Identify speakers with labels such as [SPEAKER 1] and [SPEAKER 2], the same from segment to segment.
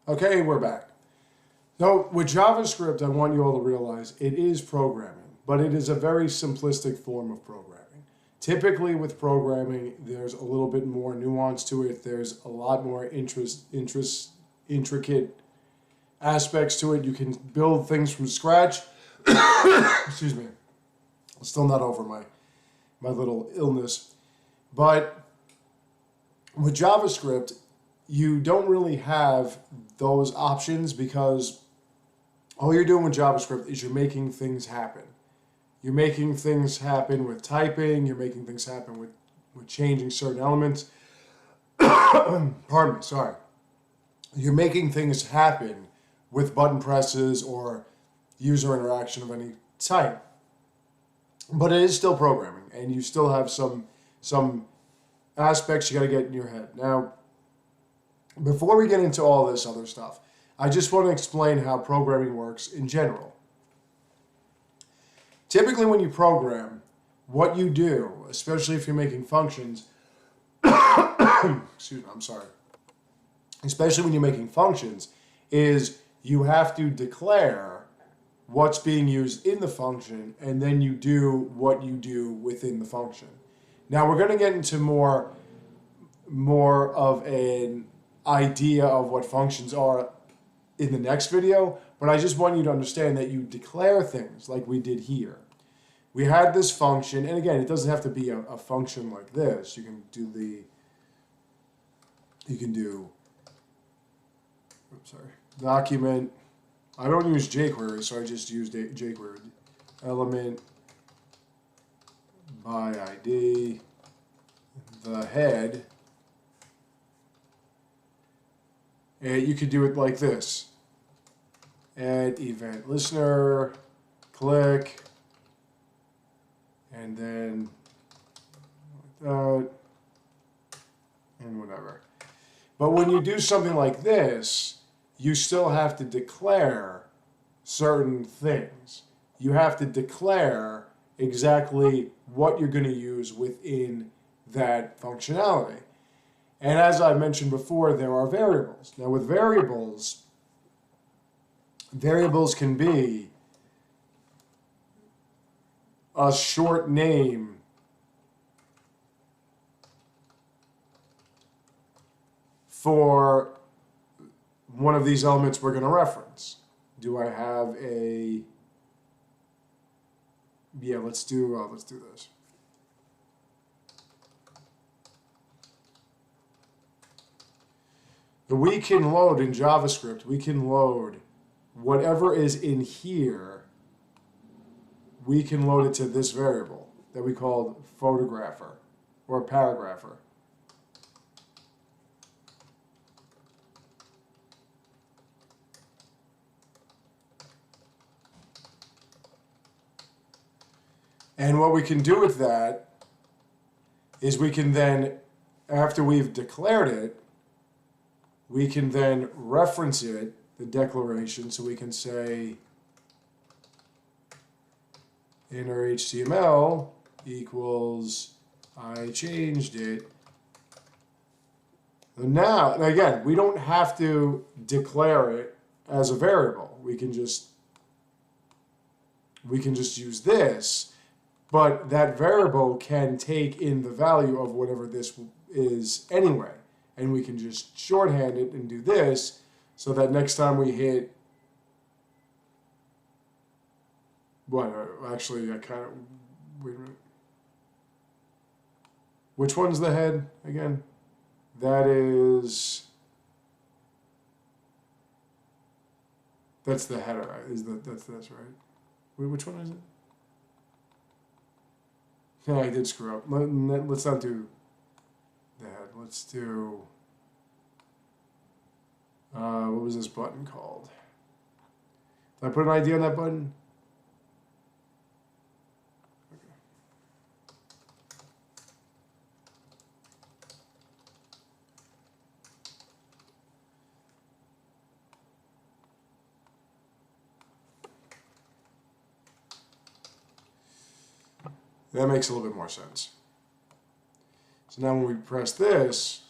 [SPEAKER 1] Okay, we're back. So with JavaScript, I want you all to realize it is programming, but it is a very simplistic form of programming. Typically with programming, there's a little bit more nuance to it. There's a lot more intricate aspects to it. You can build things from scratch. Excuse me. I'm still not over my little illness. But with JavaScript, you don't really have those options because all you're doing with JavaScript is you're making things happen. You're making things happen with typing. You're making things happen with changing certain elements. Pardon me, sorry. You're making things happen with button presses or user interaction of any type. But it is still programming, and you still have some aspects you got to get in your head. Now, before we get into all this other stuff, I just want to explain how programming works in general. Typically when you program, what you do, especially if you're making functions, excuse me, I'm sorry. Especially when you're making functions, is you have to declare what's being used in the function, and then you do what you do within the function. Now we're going to get into more of an idea of what functions are in the next video, but I just want you to understand that you declare things like we did here. We had this function, and again, it doesn't have to be a function like this. You can do document. I don't use jQuery, so I just use jQuery. Element by ID, the head. And you could do it like this. Add event listener, click, and then like that, and whatever. But when you do something like this, you still have to declare certain things. You have to declare exactly what you're going to use within that functionality. And as I mentioned before, there are variables. Now with variables can be a short name for one of these elements we're going to reference. Do I have a... Yeah, let's do this. We can load in JavaScript, we can load whatever is in here, we can load it to this variable that we called photographer or paragrapher. And what we can do with that is we can then, after we've declared it, we can then reference it, the declaration, so we can say inner HTML equals I changed it. And now, again, we don't have to declare it as a variable. We can just use this, but that variable can take in the value of whatever this is anyway. And we can just shorthand it and do this so that next time we hit, actually I kind of, wait a minute. Which one's the head again? That's the header, that's this, right? Wait, which one is it? Yeah, I did screw up. Let's not do the head. Let's do, what was this button called? Did I put an ID on that button? Okay. That makes a little bit more sense. So now when we press this,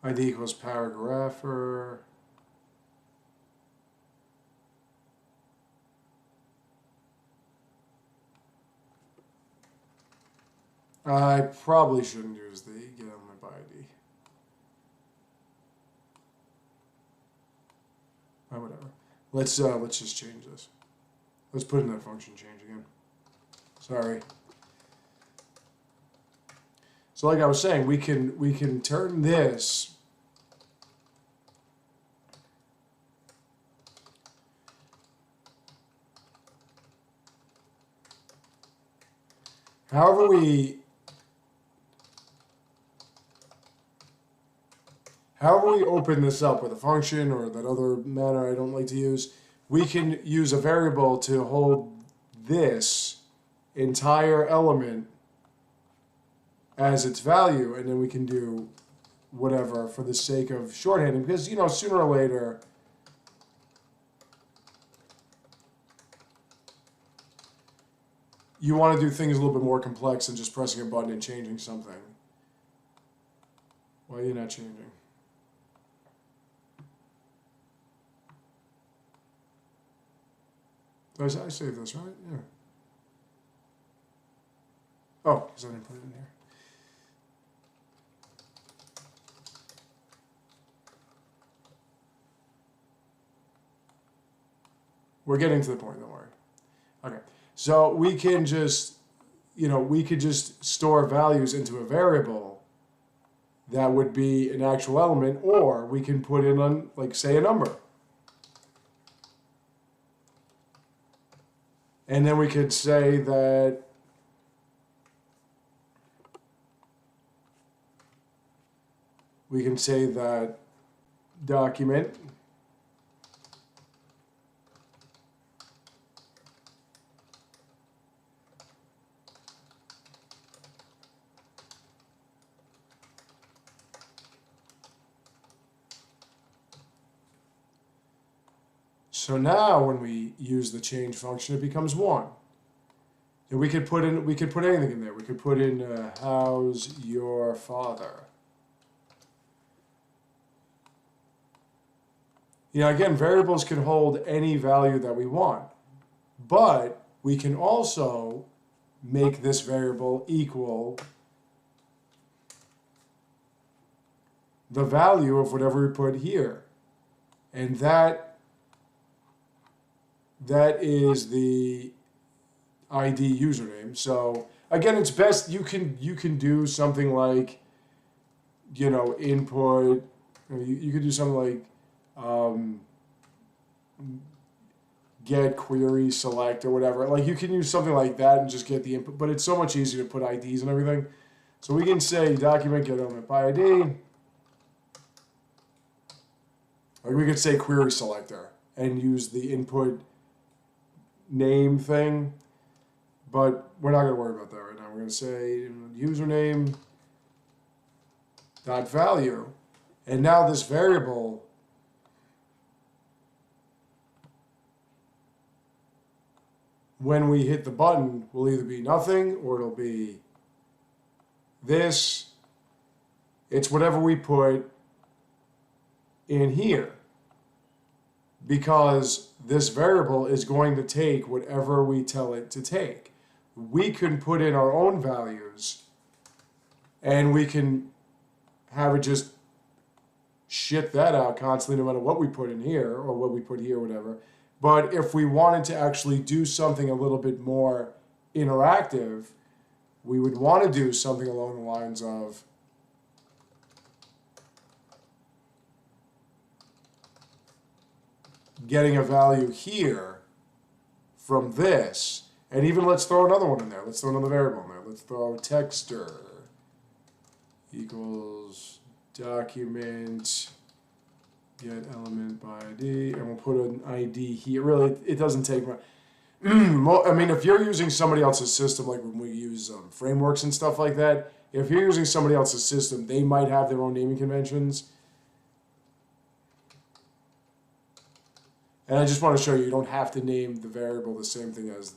[SPEAKER 1] ID equals paragrapher. I probably shouldn't use the get element by ID. Whatever. Let's just change this. Let's put in that function change again. Sorry. So like I was saying, we can turn this however we open this up with a function or that other manner I don't like to use, we can use a variable to hold this entire element as its value, and then we can do whatever for the sake of shorthanding, because, you know, sooner or later you want to do things a little bit more complex than just pressing a button and changing something. Why are you not changing? I saved this, right? Yeah. Oh, because I didn't put it in here. We're getting to the point, don't worry. Okay, so we can just, you know, we could just store values into a variable that would be an actual element, or we can put in, like, say, a number. And then we could say that document So now when we use the change function, it becomes 1. And we could put anything in there. We could put in how's your father? You know, again, variables can hold any value that we want. But we can also make this variable equal the value of whatever we put here. And that is the ID username. So again, it's best you can do something like, you know, input. You could do something like get query select or whatever. Like, you can use something like that and just get the input. But it's so much easier to put IDs and everything. So we can say document get element by ID. Like, we could say query selector and use the input name thing, but we're not going to worry about that right now. We're going to say username dot value, and now this variable when we hit the button will either be nothing or it'll be this. It's whatever we put in here, because this variable is going to take whatever we tell it to take. We can put in our own values and we can have it just shit that out constantly no matter what we put in here or what we put here, whatever. But if we wanted to actually do something a little bit more interactive, we would want to do something along the lines of getting a value here from this, and even let's throw another one in there. Let's throw another variable in there. Let's throw texter equals document get element by ID, and we'll put an ID here. Really, it doesn't take much. I mean, if you're using somebody else's system, like when we use frameworks and stuff like that, if you're using somebody else's system, they might have their own naming conventions. And I just want to show you, you don't have to name the variable the same thing as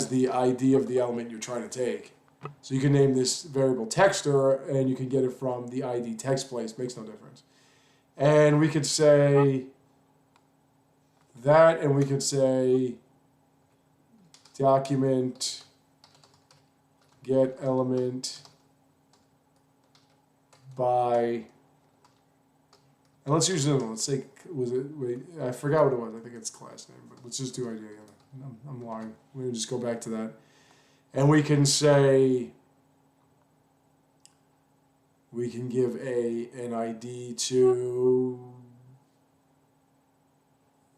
[SPEAKER 1] the ID of the element you're trying to take. So you can name this variable texter, and you can get it from the ID text place. Makes no difference. And we could say that, and we could say document get element by, and let's use it. Let's say, wait, I forgot what it was. I think it's class name, but let's just do ID again. I'm lying. We're going to just go back to that. And we can say, we can give an ID to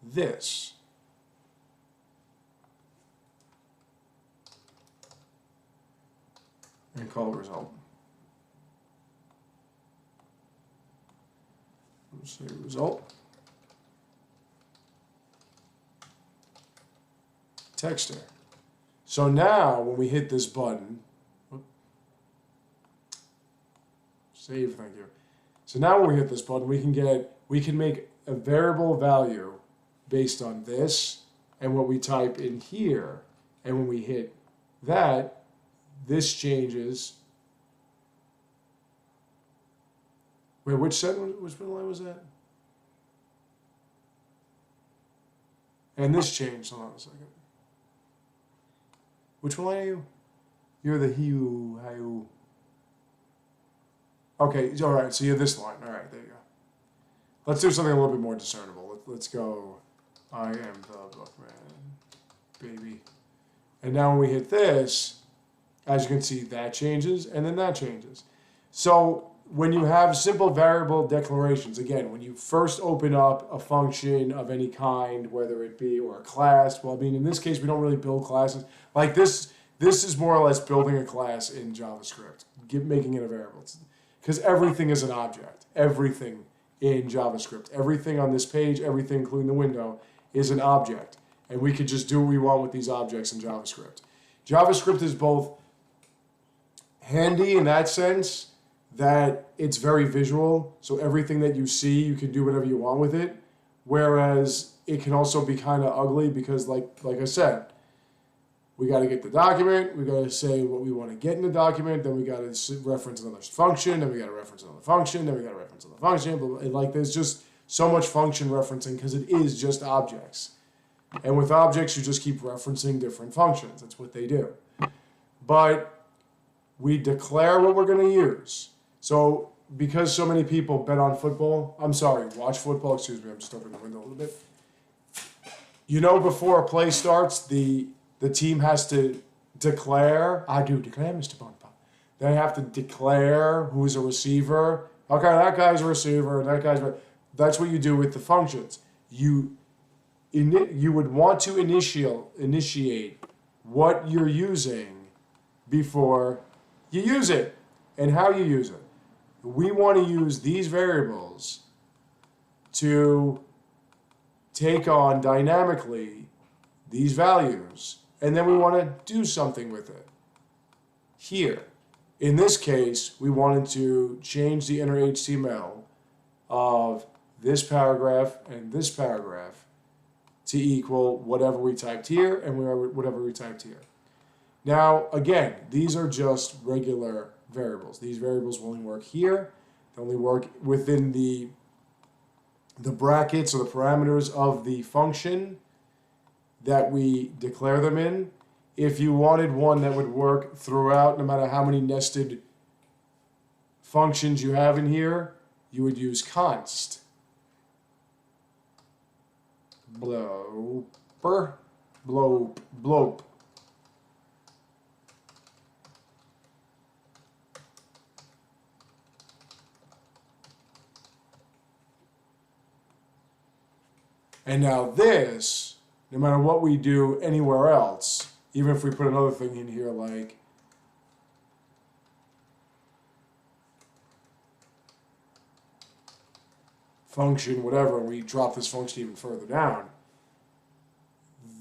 [SPEAKER 1] this. And call it result. Let's say result. Texter. So now when we hit this button, save, thank you. So now when we hit this button, we can make a variable value based on this and what we type in here. And when we hit that, this changes. Wait, which line was that? And this changed. Hold on a second. Which line are you? You're the hiu, hiu. Okay, all right, so you're this line. All right, there you go. Let's do something a little bit more discernible. Let's go, I am the bookman, baby. And now when we hit this, as you can see, that changes, and then that changes. So when you have simple variable declarations, again, when you first open up a function of any kind, whether it be, or a class, well, I mean, in this case, we don't really build classes. Like this is more or less building a class in JavaScript, making it a variable. Because everything is an object. Everything in JavaScript. Everything on this page, everything including the window, is an object. And we could just do what we want with these objects in JavaScript. JavaScript is both handy in that sense that it's very visual. So everything that you see, you can do whatever you want with it. Whereas it can also be kind of ugly because like I said, we got to get the document, we got to say what we want to get in the document, then we got to reference another function, then we got to reference another function, then we got to reference another function. But like there's just so much function referencing because it is just objects. And with objects, you just keep referencing different functions. That's what they do. But we declare what we're going to use. So because so many people bet on football, watch football, excuse me, I'm just opening the window a little bit. You know, before a play starts, the team has to declare, I do declare, Mr. Bonaparte. They have to declare who's a receiver. Okay, that guy's a receiver, that's what you do with the functions. You would want to initiate what you're using before you use it and how you use it. We want to use these variables to take on dynamically these values, and then we want to do something with it. Here, in this case, we wanted to change the inner HTML of this paragraph and this paragraph to equal whatever we typed here and whatever we typed here. Now, again, these are just regular variables. These variables will only work here. They only work within the brackets or the parameters of the function that we declare them in. If you wanted one that would work throughout, no matter how many nested functions you have in here, you would use const. Bloper, blope. And now this, no matter what we do anywhere else, even if we put another thing in here like function, whatever, we drop this function even further down,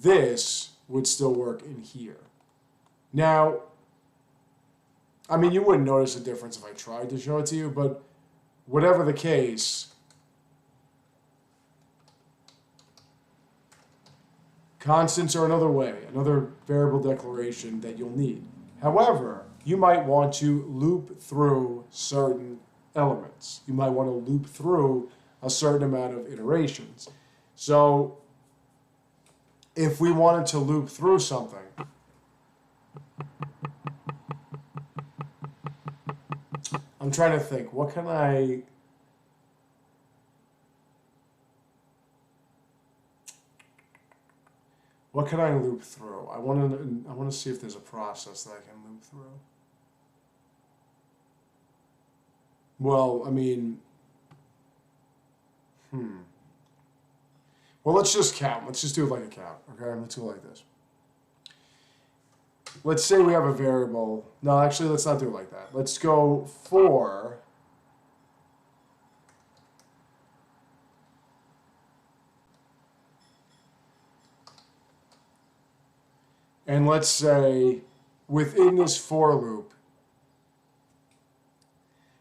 [SPEAKER 1] this would still work in here. Now, I mean, you wouldn't notice a difference if I tried to show it to you, but whatever the case, constants are another way, another variable declaration that you'll need. However, you might want to loop through certain elements. You might want to loop through a certain amount of iterations. So if we wanted to loop through something, I'm trying to think, what can I loop through? I want to see if there's a process that I can loop through. Well, I mean, well, let's just count. Let's just do it like a count, okay? Let's go like this. Let's say we have a variable. No, actually, let's not do it like that. Let's go for and let's say within this for loop,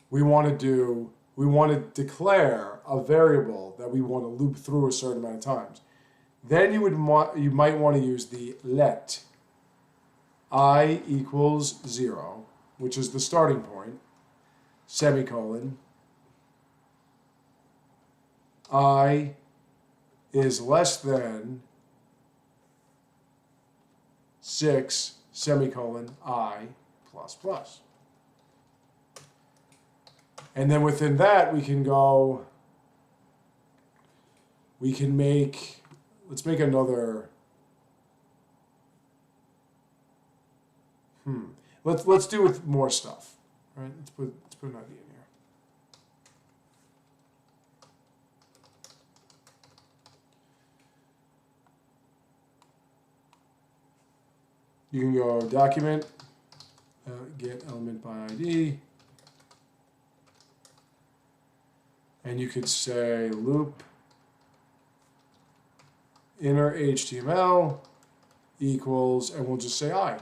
[SPEAKER 1] we want to declare a variable that we want to loop through a certain amount of times. Then you might want to use the let I equals 0, which is the starting point, semicolon, I is less than 6, semicolon, I plus plus. And then within that, we can make, let's make another, let's do with more stuff, right? Let's put an idea in here. You can go document, get element by ID, and you could say loop inner HTML equals, and we'll just say I.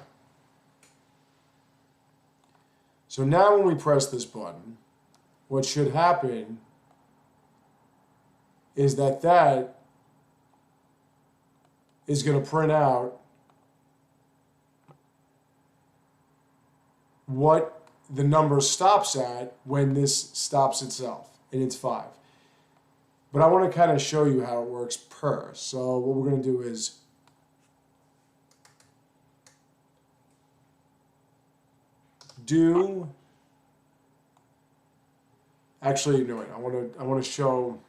[SPEAKER 1] So now when we press this button, what should happen is that is going to print out what the number stops at when this stops itself, and it's 5. But I want to kind of show you how it works per. So what we're going to do is do, actually, no, wait, I want to show,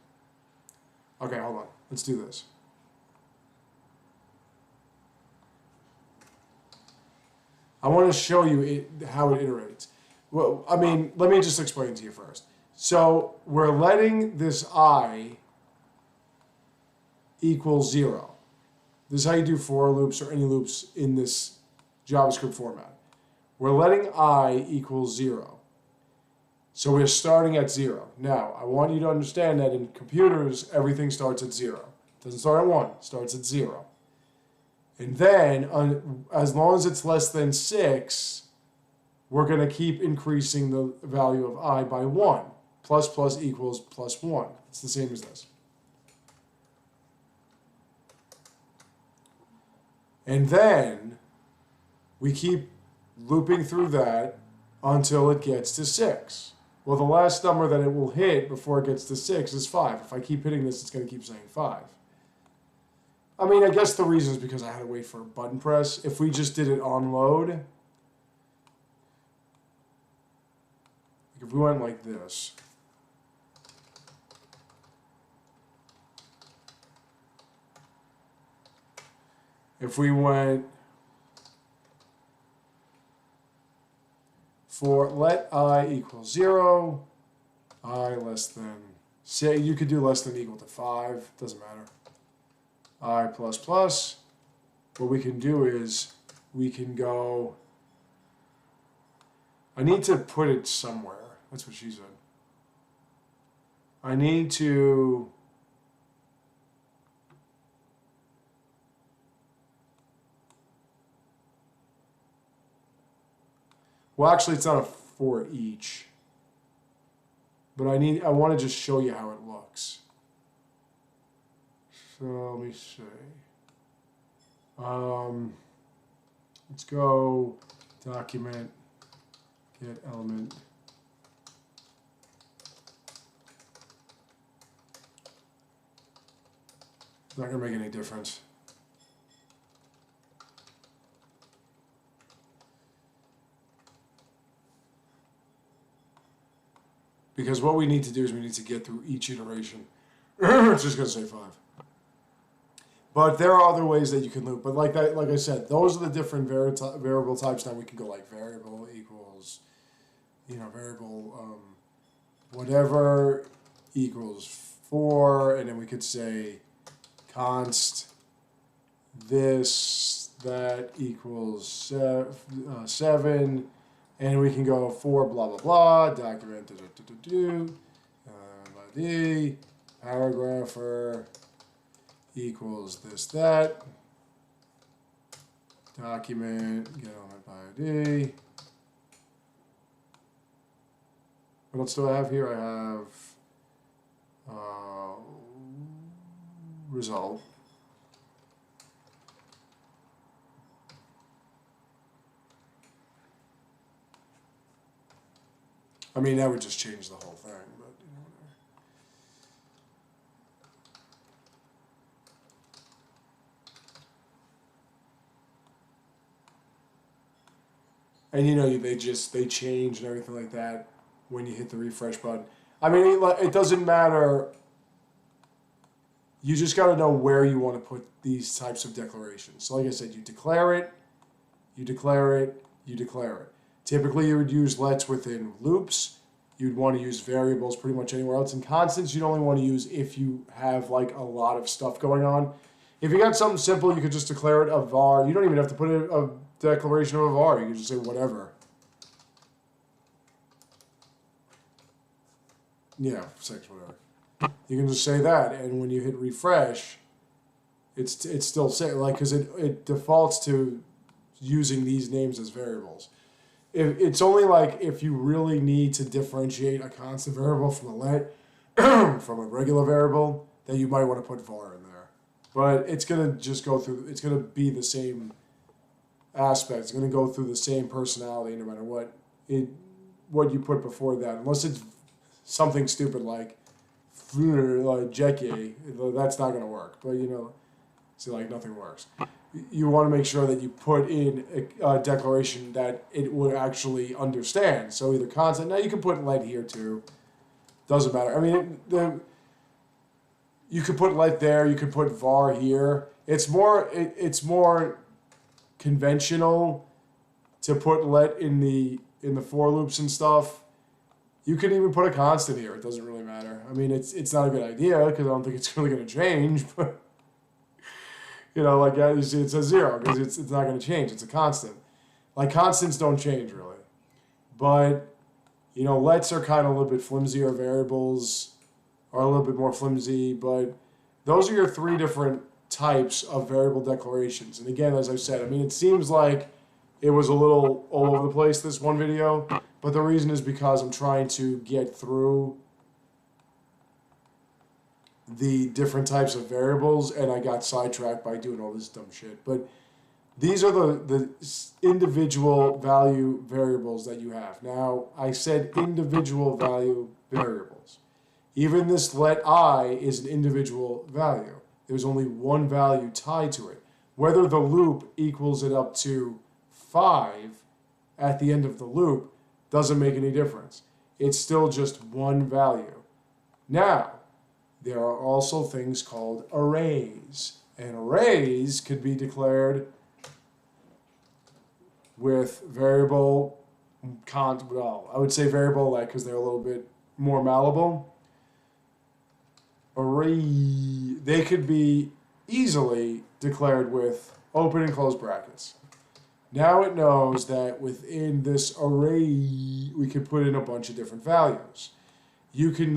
[SPEAKER 1] okay, hold on, let's do this. I want to show you how it iterates. Well, I mean, let me just explain to you first. So we're letting this I equal 0. This is how you do for loops or any loops in this JavaScript format. We're letting I equal 0. So we're starting at 0. Now, I want you to understand that in computers, everything starts at 0. It doesn't start at 1, it starts at 0. And then, as long as it's less than 6, we're going to keep increasing the value of I by 1. Plus plus equals plus 1. It's the same as this. And then, we keep looping through that until it gets to 6. Well, the last number that it will hit before it gets to 6 is 5. If I keep hitting this, it's going to keep saying 5. I mean, I guess the reason is because I had to wait for a button press. If we just did it on load, if we went like this, if we went for let I equal 0, I less than, say you could do less than equal to 5, doesn't matter. I plus plus, what we can do is we can go, I need to put it somewhere. That's what she said. I need to, well, actually, it's not a for each, but I want to just show you how it looks. So let me see. Let's go document get element. It's not going to make any difference. Because what we need to do is we need to get through each iteration. It's just going to say 5. But there are other ways that you can loop. But like that, like I said, those are the different variable types. Now we can go like variable equals, variable whatever equals 4, and then we could say const this that equals 7. And we can go for blah, blah, blah, document, ID, paragrapher equals this, that, document, get element by ID. What else do I have here? I have result. I mean, that would just change the whole thing, but whatever. And they change and everything like that when you hit the refresh button. I mean, it doesn't matter. You just got to know where you want to put these types of declarations. So like I said, you declare it, you declare it, you declare it. Typically, you would use lets within loops. You'd want to use variables pretty much anywhere else. And constants, you'd only want to use if you have like a lot of stuff going on. If you got something simple, you could just declare it a var. You don't even have to put a declaration of a var. You can just say whatever. Yeah, 6, whatever. You can just say that, and when you hit refresh, it's still saying, like, because it defaults to using these names as variables. It's only like if you really need to differentiate a constant variable from a let, from a regular variable, that you might want to put var in there. But it's going to just go through, it's going to be the same aspect. It's going to go through the same personality no matter what you put before that. Unless it's something stupid like Jackie, that's not going to work. But, see, like, nothing works. You want to make sure that you put in a declaration that it would actually understand. So either constant. Now you can put let here too. Doesn't matter. I mean, you could put let there. You could put var here. It's more conventional to put let in the for loops and stuff. You could even put a constant here. It doesn't really matter. I mean, it's not a good idea because I don't think it's really going to change, but. Like you see, it says 0 because it's not going to change. It's a constant. Like, constants don't change, really. But, lets are kind of a little bit flimsier. Variables are a little bit more flimsy. But those are your 3 different types of variable declarations. And again, as I said, I mean, it seems like it was a little all over the place, this one video. But the reason is because I'm trying to get through the different types of variables, and I got sidetracked by doing all this dumb shit. But these are the individual value variables that you have. Now, I said individual value variables. Even this let I is an individual value. There's only one value tied to it. Whether the loop equals it up to 5 at the end of the loop doesn't make any difference. It's still just one value. Now, there are also things called arrays. And arrays could be declared with variable I would say variable let because they're a little bit more malleable. Array, they could be easily declared with open and close brackets. Now it knows that within this array, we can put in a bunch of different values. You can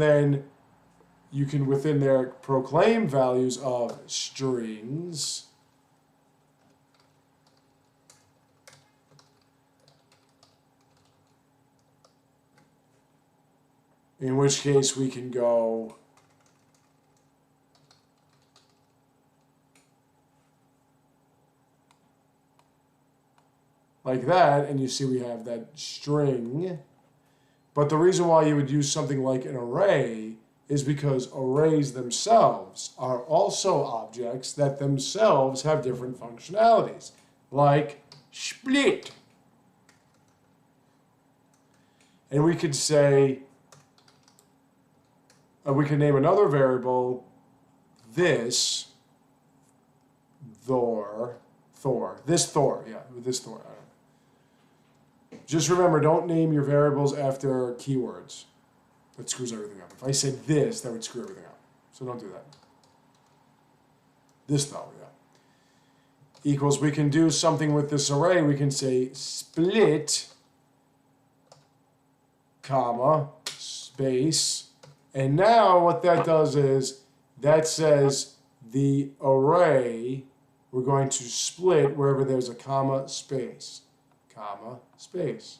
[SPEAKER 1] within there proclaim values of strings, in which case we can go like that, and you see we have that string. But the reason why you would use something like an array is because arrays themselves are also objects that themselves have different functionalities, like split. And we could say, we could name another variable this Thor, this Thor. Just remember, don't name your variables after keywords. That screws everything up. If I said this, that would screw everything up. So don't do that. This though, yeah. Equals, we can do something with this array. We can say split, comma, space. And now what that does is, that says the array, we're going to split wherever there's a comma, space, comma, space,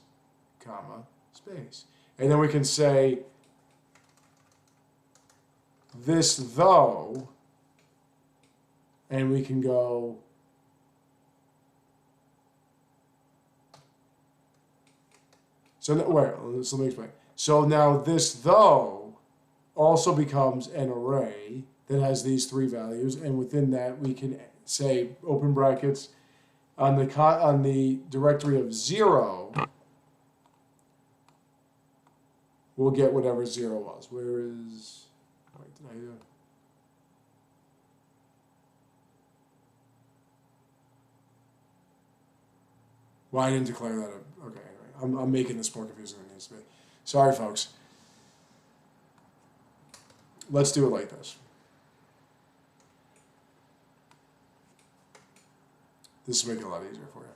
[SPEAKER 1] comma, space. And then we can say this though, and we can go so let me explain. So now this though also becomes an array that has these three values, and within that we can say open brackets on the directory of 0. We'll get whatever 0 was. Where is? Wait, did I do? Well, I didn't declare that. Okay, anyway, I'm making this more confusing than it needs to be. Sorry, folks. Let's do it like this. This will make it a lot easier for you.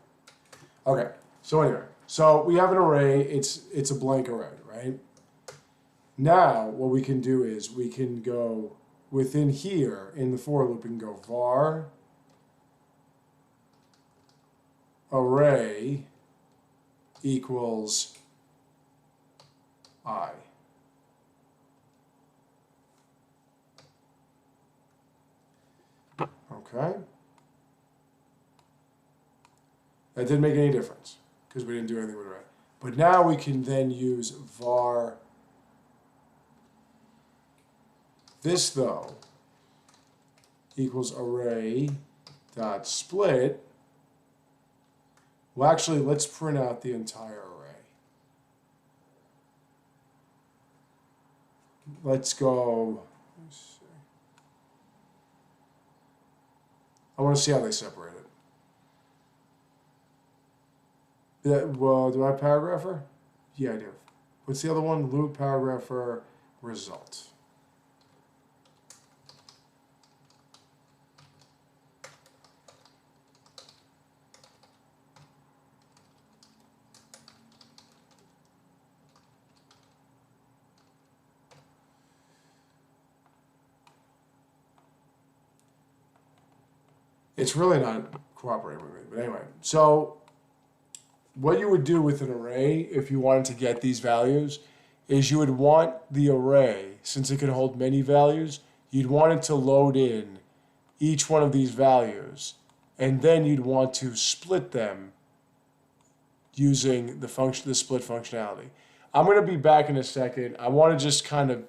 [SPEAKER 1] Okay, so anyway, so we have an array. It's a blank array, right? Now, what we can do is we can go within here in the for loop. We can go var array equals I. Okay. That didn't make any difference because we didn't do anything with array. But now we can then use var this though equals array dot split. Well, actually, let's print out the entire array. Let's go. Let's see. I want to see how they separate it. Yeah, well, do I have paragrapher? Yeah, I do. What's the other one? Loop, paragrapher, result. It's really not cooperating with me, but anyway. So what you would do with an array if you wanted to get these values is you would want the array, since it can hold many values, you'd want it to load in each one of these values, and then you'd want to split them using the split functionality. I'm going to be back in a second. I want to just kind of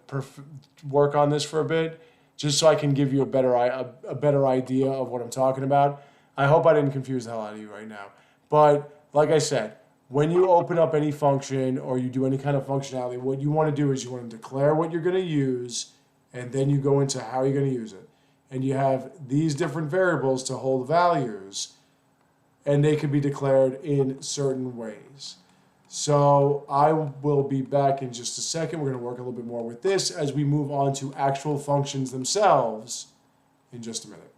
[SPEAKER 1] work on this for a bit, just so I can give you a better idea of what I'm talking about. I hope I didn't confuse the hell out of you right now. But like I said, when you open up any function or you do any kind of functionality, what you want to do is you want to declare what you're going to use, and then you go into how you're going to use it. And you have these different variables to hold values, and they can be declared in certain ways. So I will be back in just a second. We're going to work a little bit more with this as we move on to actual functions themselves in just a minute.